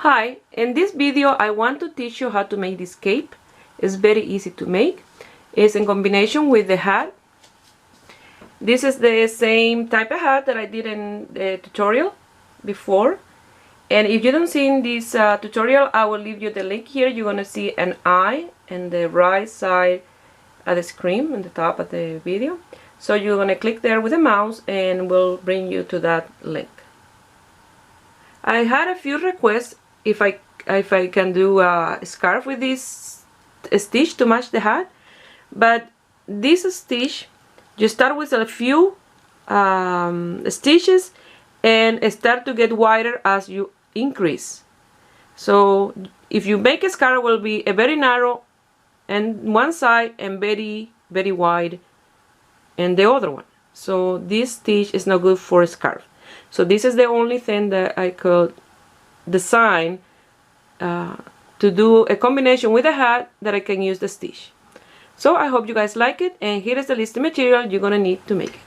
Hi, in this video I want to teach you how to make this cape. It's very easy to make. It's in combination with the hat. This is the same type of hat that I did in the tutorial before. And if you don't see in this tutorial, I will leave you the link here. You're going to see an eye in the right side of the screen, on the top of the video. So you're going to click there with the mouse and will bring you to that link. I had a few requests if I can do a scarf with this stitch to match the hat, but this stitch, you start with a few stitches and start to get wider as you increase. So if you make a scarf, it will be a very narrow and one side and very wide and the other one. So this stitch is not good for a scarf. So this is the only thing that I could design to do a combination with a hat that I can use the stitch. So I hope you guys like it, and here is the list of material you're gonna need to make it.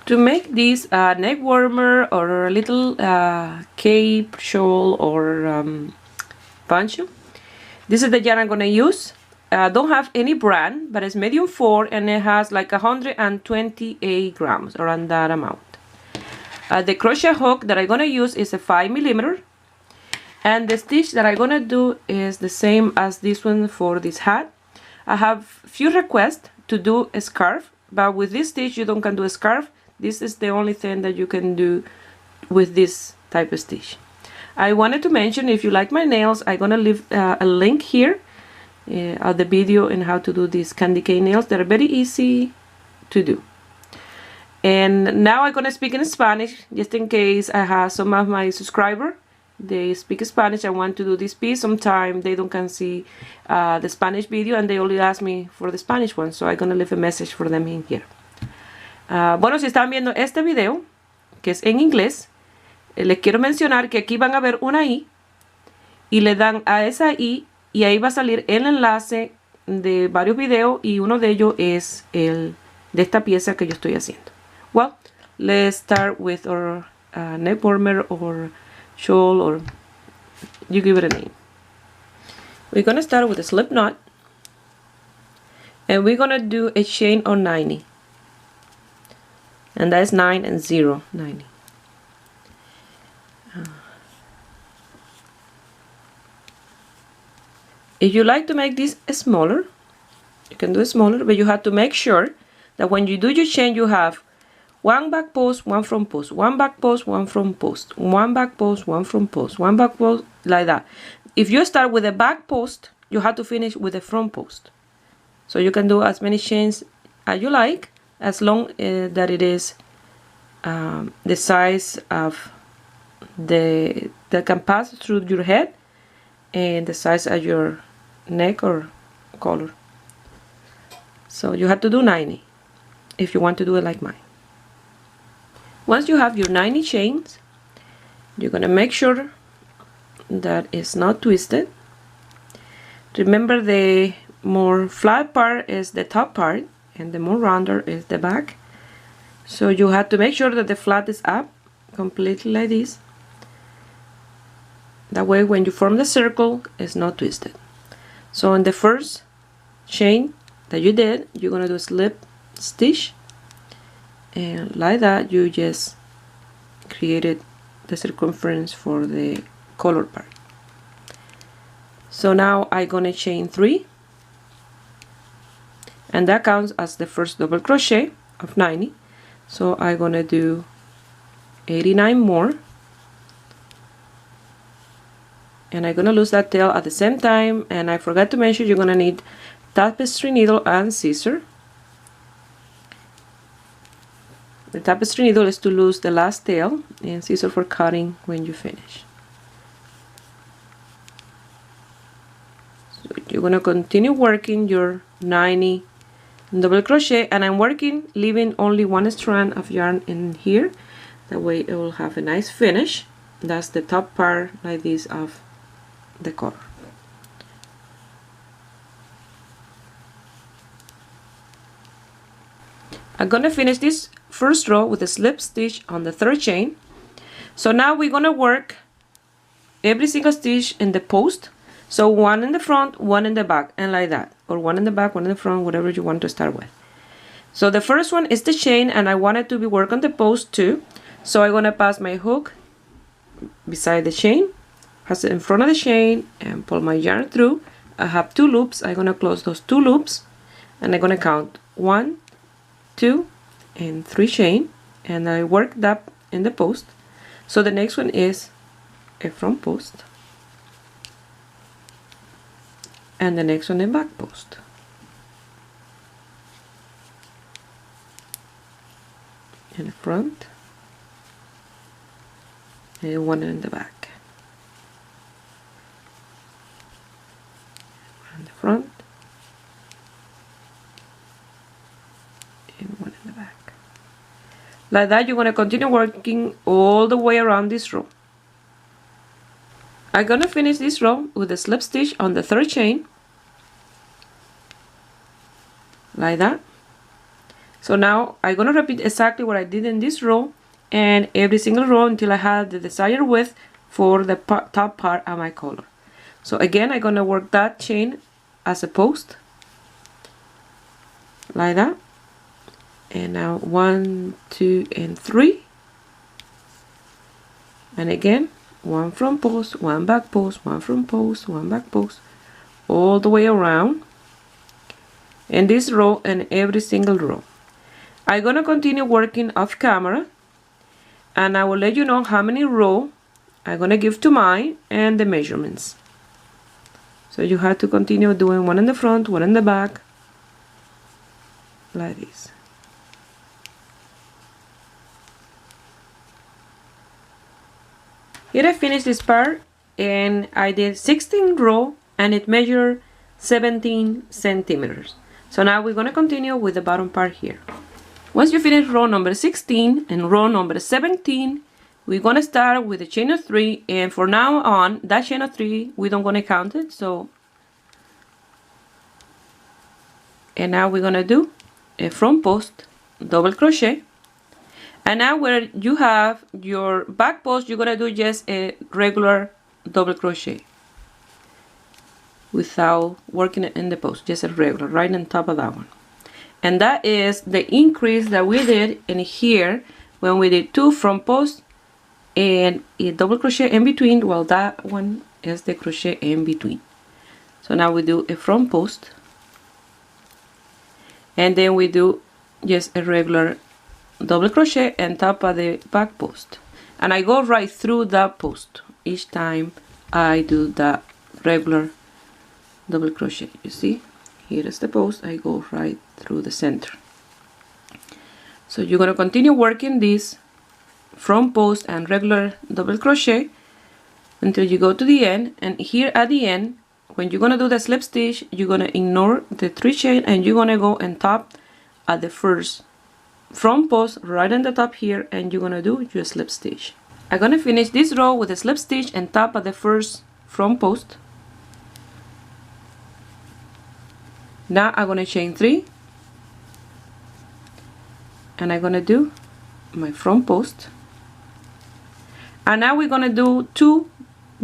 To make this neck warmer or a little cape, shawl, or poncho, this is the yarn I'm gonna use. Don't have any brand, but it's medium 4 and it has like 128 grams, around that amount. The crochet hook that I'm gonna use is a 5mm, and the stitch that I'm gonna do is the same as this one for this hat. I have few requests to do a scarf, but with this stitch you don't can do a scarf. This is the only thing that you can do with this type of stitch. I wanted to mention, if you like my nails, I'm gonna leave a link here of the video on how to do these candy cane nails that are very easy to do. And now I'm gonna speak in Spanish, just in case I have some of my subscribers, they speak Spanish. I want to do this piece. Sometimes they don't can see the Spanish video and they only ask me for the Spanish one, so I'm gonna leave a message for them in here. Bueno, si están viendo este video, que es en inglés, les quiero mencionar que aquí van a ver una I y le dan a esa I y ahí va a salir el enlace de varios videos y uno de ellos es el de esta pieza que yo estoy haciendo. Well, let's start with our neck warmer or shawl, or you give it a name. We're gonna start with a slip knot, and we're gonna do a chain on 90, and that's 9 and 0, 90. If you like to make this smaller, you can do it smaller, but you have to make sure that when you do your chain, you have one back post, one front post, one back post, one front post, one back post, one front post, one back post, like that. If you start with a back post, you have to finish with a front post. So you can do as many chains as you like, as long that it is the size of that can pass through your head and the size of your neck or collar. So you have to do 90 if you want to do it like mine. Once you have your 90 chains, you're gonna make sure that it's not twisted. Remember, the more flat part is the top part and the more rounder is the back. So you have to make sure that the flat is up completely like this. That way when you form the circle, it's not twisted. So in the first chain that you did, you're gonna do a slip stitch, and like that you just created the circumference for the collar part. So now I'm gonna chain 3, and that counts as the first double crochet of 90. So I'm gonna do 89 more, and I'm gonna lose that tail at the same time. And I forgot to mention, you're gonna need tapestry needle and scissor. The tapestry needle is to lose the last tail, and scissor for cutting when you finish. So you're gonna continue working your 90 double crochet, and I'm working leaving only one strand of yarn in here. That way it will have a nice finish. That's the top part like this of the collar. I'm gonna finish this first row with a slip stitch on the third chain. So now we're gonna work every single stitch in the post. So one in the front, one in the back, and like that, or one in the back, one in the front, whatever you want to start with. So the first one is the chain, and I want it to be work on the post too. So I'm gonna pass my hook beside the chain, pass it in front of the chain, and pull my yarn through. I have 2 loops. I'm gonna close those 2 loops, and I'm gonna count 1, 2, and 3 chain, and I work that in the post. So the next one is a front post, and the next one a back post. In the front, and one in the back. One in the front, and one in the back. Like that, you're going to continue working all the way around this row. I'm going to finish this row with a slip stitch on the 3rd chain, like that. So now I'm going to repeat exactly what I did in this row and every single row until I have the desired width for the top part of my collar. So again, I'm going to work that chain as a post, like that. And now 1, 2, and 3. And again, 1 front post, 1 back post, 1 front post, 1 back post, all the way around in this row and every single row. I'm going to continue working off camera, and I will let you know how many rows I'm going to give to mine and the measurements. So you have to continue doing 1 in the front, 1 in the back, like this. Here I finished this part, and I did 16 rows and it measured 17 centimeters. So now we're going to continue with the bottom part here. Once you finish row number 16 and row number 17, we're going to start with a chain of 3, and for now on, that chain of 3, we don't going to count it. So, and now we're going to do a front post, double crochet, and now where you have your back post, you're going to do just a regular double crochet without working it in the post, just a regular right on top of that one. And that is the increase that we did in here when we did 2 front posts and a double crochet in between. Well, that one is the crochet in between. So now we do a front post, and then we do just a regular double crochet on top of the back post, and I go right through that post each time I do that regular double crochet. You see, here is the post, I go right through the center. So you're going to continue working this front post and regular double crochet until you go to the end. And here at the end, when you're going to do the slip stitch, you're going to ignore the 3 chain and you're going to go and top at the first front post right on the top here, and you're going to do your slip stitch. I'm going to finish this row with a slip stitch and top at the first front post. Now I'm going to chain 3, and I'm going to do my front post, and now we're going to do 2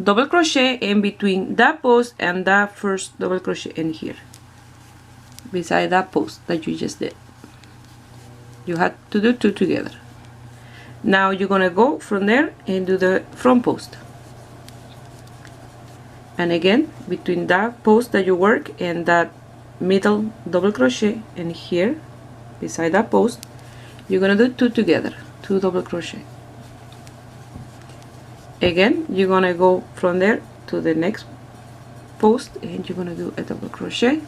double crochet in between that post and that first double crochet in here beside that post that you just did. You had to do 2 together. Now you're going to go from there and do the front post, and again between that post that you work and that middle double crochet in here beside that post, you're going to do 2 together, 2 double crochet. Again, you're going to go from there to the next post and you're going to do a double crochet,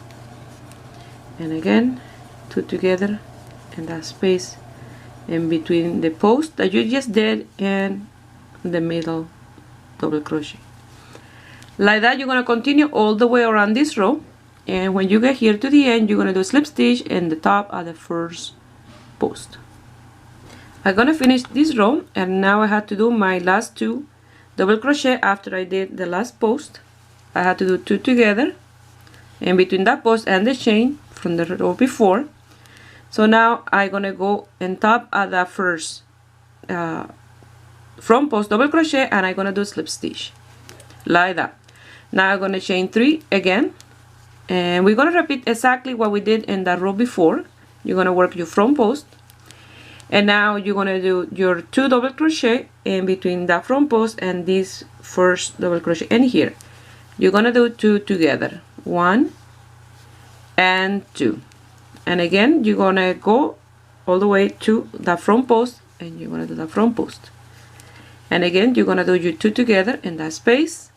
and again 2 together in that space in between the post that you just did and the middle double crochet. Like that, you're going to continue all the way around this row, and when you get here to the end, you're going to do a slip stitch in the top of the first post. I'm going to finish this row, and now I have to do my last 2 double crochet after I did the last post. I had to do 2 together in between that post and the chain from the row before. So now I'm going to go on top of that first front post double crochet, and I'm going to do slip stitch. like that. Now I'm going to chain 3 again, and we're going to repeat exactly what we did in that row before. You're going to work your front post, and now you're going to do your 2 double crochet in between that front post and this first double crochet in here. You're going to do 2 together, 1 and 2, and again you're going to go all the way to that front post, and you're going to do that front post, and again you're going to do your 2 together in that space,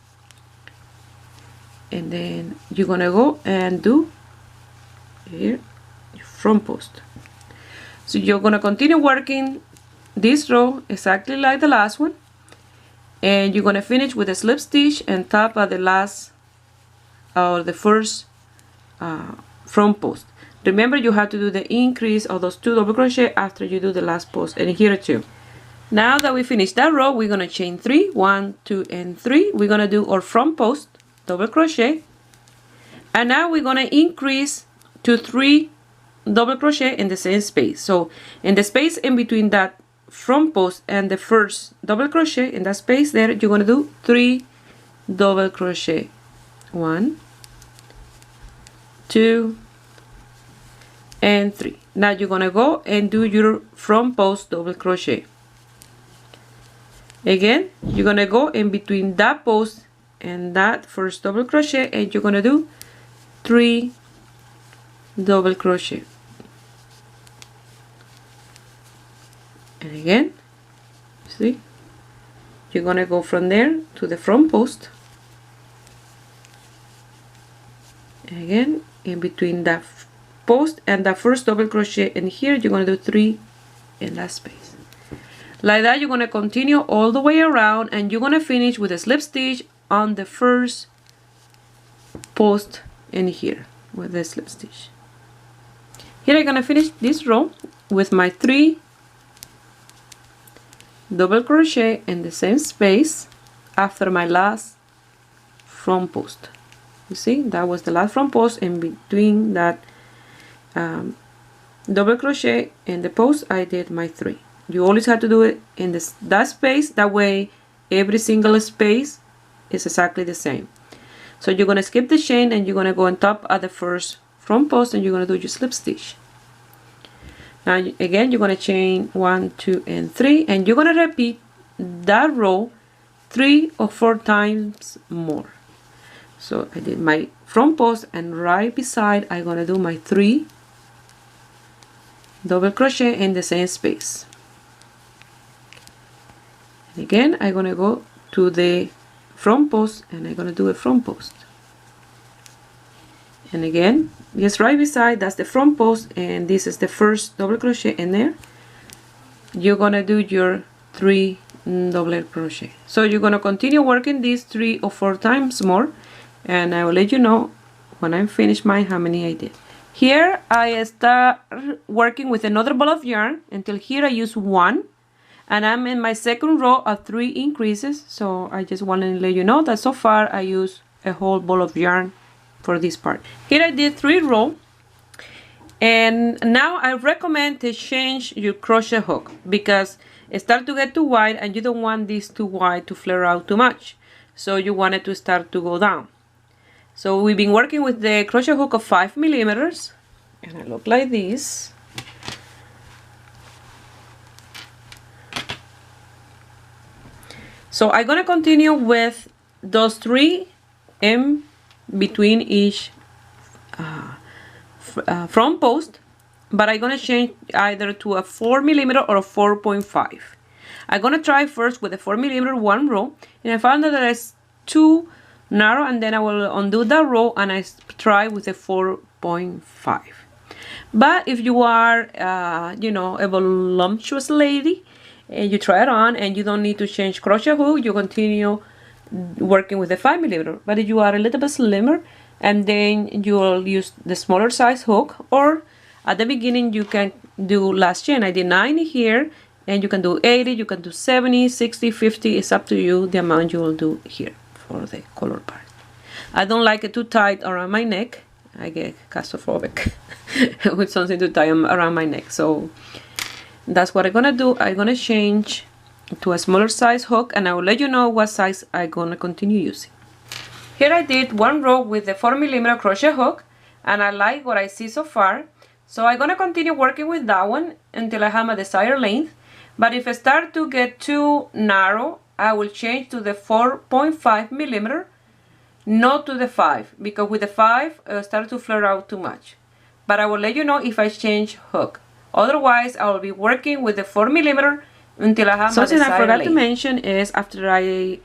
and then you're going to go and do here your front post. So you're going to continue working this row exactly like the last one, and you're going to finish with a slip stitch and top at the last or the first front post. Remember, you have to do the increase of those 2 double crochet after you do the last post, and here too. Now that we finished that row, we're going to chain 3, 1, 2 and 3. We're going to do our front post double crochet, and now we're going to increase to 3 double crochet in the same space. So in the space in between that front post and the first double crochet, in that space there, you're going to do 3 double crochet, 1, 2 and 3. Now you're going to go and do your front post double crochet. Again, you're going to go in between that post and that first double crochet, and you're going to do 3 double crochet. And again, see, you're going to go from there to the front post, and again in between that post and that first double crochet, and here you're going to do 3 in that space. Like that, you're going to continue all the way around, and you're going to finish with a slip stitch on the first post in here with the slip stitch. Here I'm going to finish this row with my 3 double crochet in the same space after my last front post. You see, that was the last front post. In between that double crochet in the post, I did my 3. You always have to do it in that space, that way every single space is exactly the same. So you're going to skip the chain, and you're going to go on top at the first front post, and you're going to do your slip stitch. Now again, you're going to chain 1, 2 and 3, and you're going to repeat that row 3 or 4 times more. So I did my front post, and right beside I'm going to do my 3 double crochet in the same space. And again, I'm going to go to the front post, and I'm going to do a front post. And again, just right beside, that's the front post, and this is the first double crochet in there. You're going to do your 3 double crochet. So you're going to continue working these 3 or 4 times more, and I will let you know when I'm finished mine how many I did. Here I start working with another ball of yarn. Until here I use 1, and I'm in my second row of 3 increases. So I just want to let you know that so far I use a whole ball of yarn for this part. Here I did 3 rows, and now I recommend to change your crochet hook because it starts to get too wide, and you don't want this too wide to flare out too much. So you want it to start to go down. So we've been working with the crochet hook of 5 millimeters, and it looks like this. So I'm gonna continue with those 3 in between each front post, but I'm gonna change either to a 4 millimeter or a 4.5. I'm gonna try first with a 4 millimeter one row, and I found that it's too narrow, and then I will undo that row and I try with a 4.5. But if you are you know, a voluptuous lady and you try it on and you don't need to change crochet hook, you continue working with a 5 millimeter. But if you are a little bit slimmer, and then you will use the smaller size hook, or at the beginning you can do last chain. I did 90 here, and you can do 80, you can do 70, 60, 50. It's up to you the amount you will do here for the color part. I don't like it too tight around my neck. I get claustrophobic with something too tight around my neck. So that's what I'm gonna do. I'm gonna change to a smaller size hook, and I will let you know what size I'm gonna continue using. Here I did one row with the 4mm crochet hook, and I like what I see so far. So I'm gonna continue working with that one until I have my desired length. But if I start to get too narrow, I will change to the 4.5mm, not to the 5, because with the 5 it'll start to flare out too much. But I will let you know if I change hook. Otherwise, I will be working with the 4mm until I have my desired length. Something I forgot to mention is after I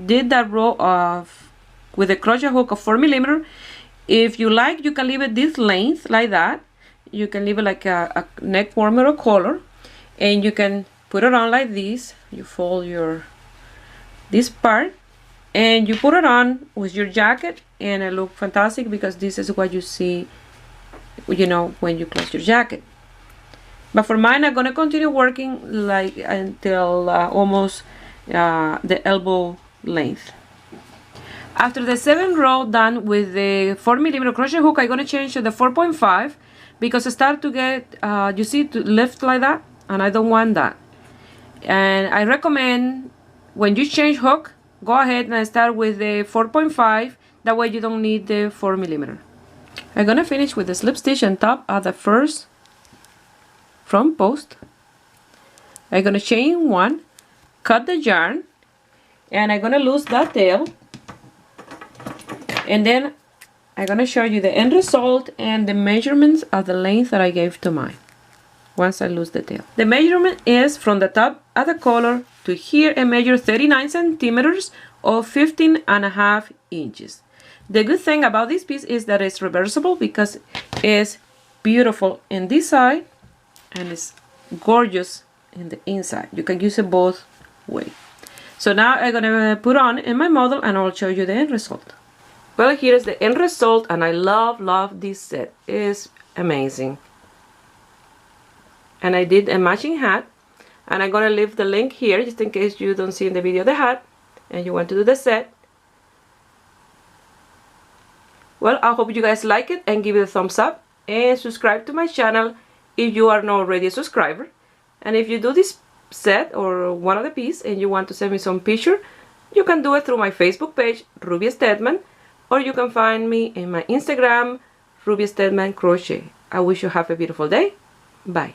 did that row of with a crochet hook of 4mm, if you like, you can leave it this length like that. You can leave it like a neck warmer or collar, and you can put it on like this. You fold this part and you put it on with your jacket, and it looks fantastic because this is what you see, you know, when you close your jacket. But for mine, I'm gonna continue working like until almost the elbow length. After the 7th row done with the 4mm crochet hook, I'm gonna change to the 4.5 because I start to get, you see, to lift like that, and I don't want that. And I recommend when you change hook, go ahead and start with the 4.5. That way you don't need the 4mm. I'm gonna finish with the slip stitch on top of the first front post. I'm gonna chain 1, cut the yarn, and I'm gonna lose that tail. And then I'm gonna show you the end result and the measurements of the length that I gave to mine once I lose the tail. The measurement is from the top of the collar to here, and measure 39 centimeters or 15.5 inches. The good thing about this piece is that it's reversible because it's beautiful in this side and it's gorgeous in the inside. You can use it both ways. So now I'm gonna put on in my model and I'll show you the end result. Well, here's the end result, and I love this set. It's amazing. And I did a matching hat, and I'm gonna leave the link here just in case you don't see in the video the hat and you want to do the set. Well, I hope you guys like it and give it a thumbs up and subscribe to my channel if you are not already a subscriber. And if you do this set or one of the piece and you want to send me some picture, you can do it through my Facebook page, Ruby Stedman, or you can find me in my Instagram, Ruby Stedman Crochet. I wish you have a beautiful day. Bye.